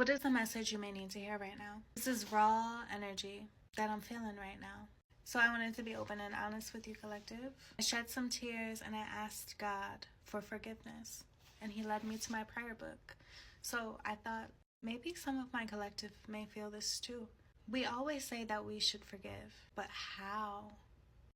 What is the message you may need to hear right now? This is raw energy that I'm feeling right now. So I wanted to be open and honest with you, collective. I shed some tears and I asked God for forgiveness. And he led me to my prayer book. So I thought maybe some of my collective may feel this too. We always say that we should forgive, but how?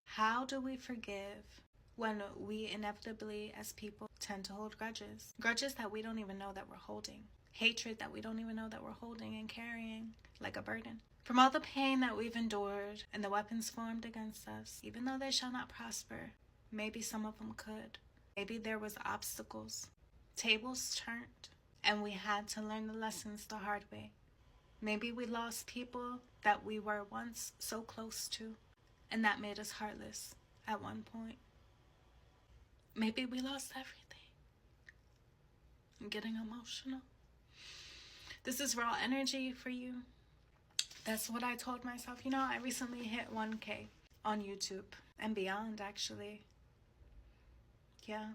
How do we forgive when we inevitably, as people, tend to hold grudges? Grudges that we don't even know that we're holding. Hatred that we don't even know that we're holding and carrying like a burden. From all the pain that we've endured and the weapons formed against us, even though they shall not prosper, maybe some of them could. Maybe there was obstacles, tables turned, and we had to learn the lessons the hard way. Maybe we lost people that we were once so close to, and that made us heartless at one point. Maybe we lost everything. I'm getting emotional. This is raw energy for you. That's what I told myself. You know, I recently hit 1K on YouTube and beyond, actually. Yeah.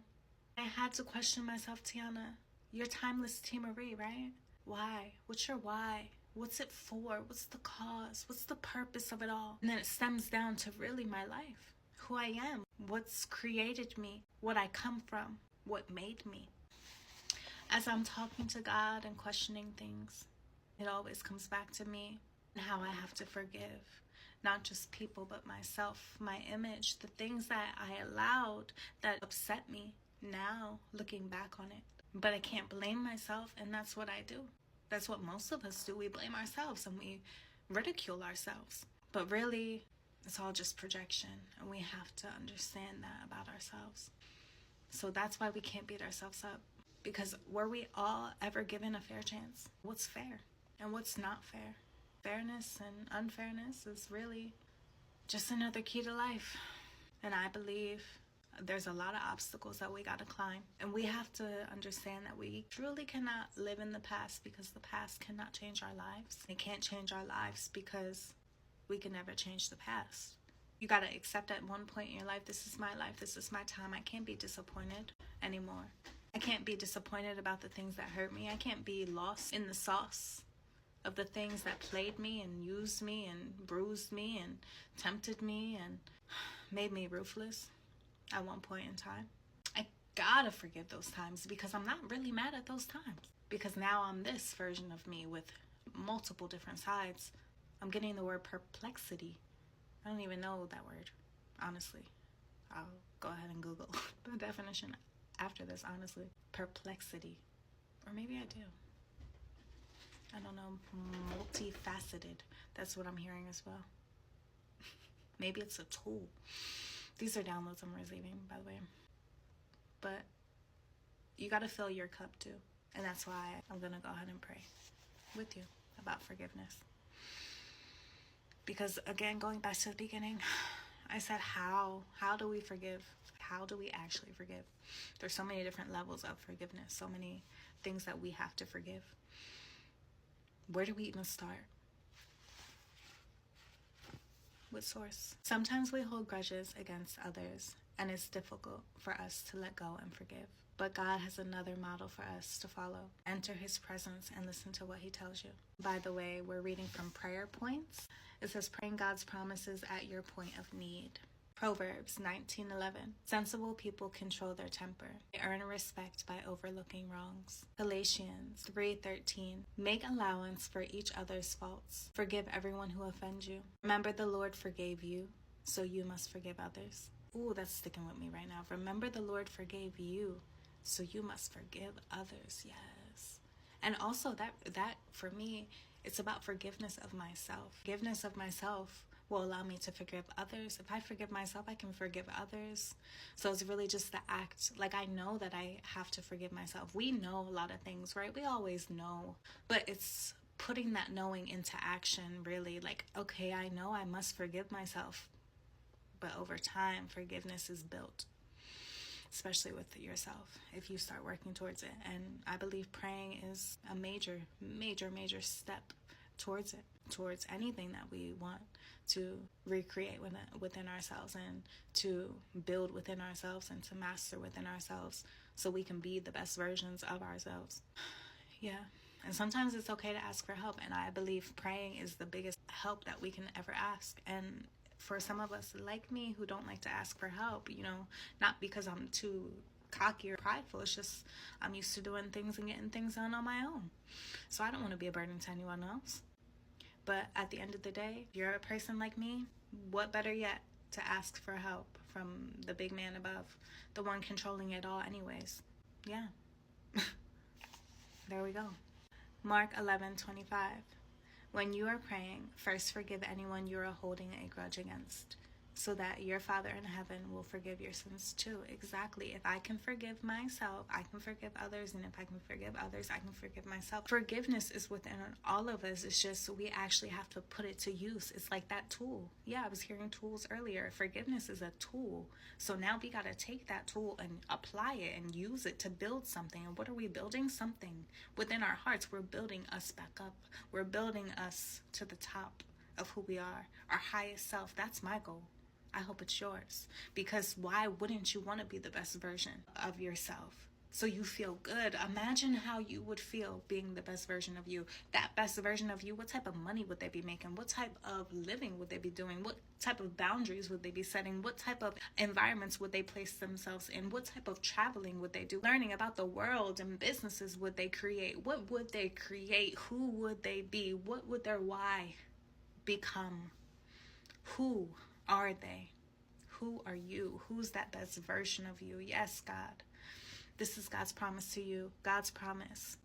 I had to question myself, Tiana. You're timeless T. Marie, right? Why? What's your why? What's it for? What's the cause? What's the purpose of it all? And then it stems down to really my life, who I am, what's created me, what I come from, what made me. As I'm talking to God and questioning things, it always comes back to me and how I have to forgive. Not just people, but myself, my image, the things that I allowed that upset me now, looking back on it. But I can't blame myself, and that's what I do. That's what most of us do. We blame ourselves and we ridicule ourselves. But really, it's all just projection, and we have to understand that about ourselves. So that's why we can't beat ourselves up. Because were we all ever given a fair chance? What's fair and what's not fair? Fairness and unfairness is really just another key to life. And I believe there's a lot of obstacles that we got to climb. And we have to understand that we truly cannot live in the past, because the past cannot change our lives. It can't change our lives because we can never change the past. You got to accept at one point in your life, this is my life, this is my time. I can't be disappointed anymore. I can't be disappointed about the things that hurt me. I can't be lost in the sauce of the things that played me and used me and bruised me and tempted me and made me ruthless at one point in time. I gotta forgive those times, because I'm not really mad at those times. Because now I'm this version of me with multiple different sides. I'm getting the word perplexity. I don't even know that word, honestly. I'll go ahead and Google the definition after this, honestly. Perplexity. Or maybe I do. I don't know. Multifaceted. That's what I'm hearing as well. Maybe it's a tool. These are downloads I'm receiving, by the way. But you got to fill your cup too. And that's why I'm going to go ahead and pray with you about forgiveness. Because again, going back to the beginning, I said how do we forgive? How do we actually forgive? There's so many different levels of forgiveness, so many things that we have to forgive. Where do we even start? With source. Sometimes we hold grudges against others, and it's difficult for us to let go and forgive. But God has another model for us to follow. Enter his presence and listen to what he tells you. By the way, we're reading from Prayer Points. It says, praying God's promises at your point of need. Proverbs 19:11. Sensible people control their temper. They earn respect by overlooking wrongs. Galatians 3:13. Make allowance for each other's faults. Forgive everyone who offends you. Remember, the Lord forgave you, so you must forgive others. Ooh, that's sticking with me right now. Remember, the Lord forgave you, so you must forgive others. Yes. And also that for me, it's about forgiveness of myself. Forgiveness of myself will allow me to forgive others. If I forgive myself, I can forgive others. So it's really just the act. Like, I know that I have to forgive myself. We know a lot of things, right? We always know. But it's putting that knowing into action, really. Like, okay, I know I must forgive myself. But over time, forgiveness is built, especially with yourself, if you start working towards it. And I believe praying is a major, major, major step towards it, towards anything that we want to recreate within ourselves and to build within ourselves and to master within ourselves so we can be the best versions of ourselves. Yeah, And sometimes it's okay to ask for help. And I believe praying is the biggest help that we can ever ask. And for some of us like me who don't like to ask for help, not because I'm too cocky or prideful, it's just I'm used to doing things and getting things done on my own. So I don't want to be a burden to anyone else. But at the end of the day, if you're a person like me, what better yet to ask for help from the big man above, the one controlling it all anyways. Yeah. There we go. Mark 11:25. When you are praying, first forgive anyone you are holding a grudge against, so that your Father in heaven will forgive your sins too. Exactly. If I can forgive myself, I can forgive others. And if I can forgive others, I can forgive myself. Forgiveness is within all of us. It's just we actually have to put it to use. It's like that tool. Yeah, I was hearing tools earlier. Forgiveness is a tool. So now we got to take that tool and apply it and use it to build something. And what are we building? Something within our hearts. We're building us back up. We're building us to the top of who we are, our highest self. That's my goal. I hope it's yours, because why wouldn't you want to be the best version of yourself so you feel good? Imagine how you would feel being the best version of you. That best version of you, what type of money would they be making? What type of living would they be doing? What type of boundaries would they be setting? What type of environments would they place themselves in? What type of traveling would they do? Learning about the world and businesses would they create? What would they create? Who would they be? What would their why become? Who are they? Who are you? Who's that best version of you? Yes, God. This is God's promise to you. God's promise.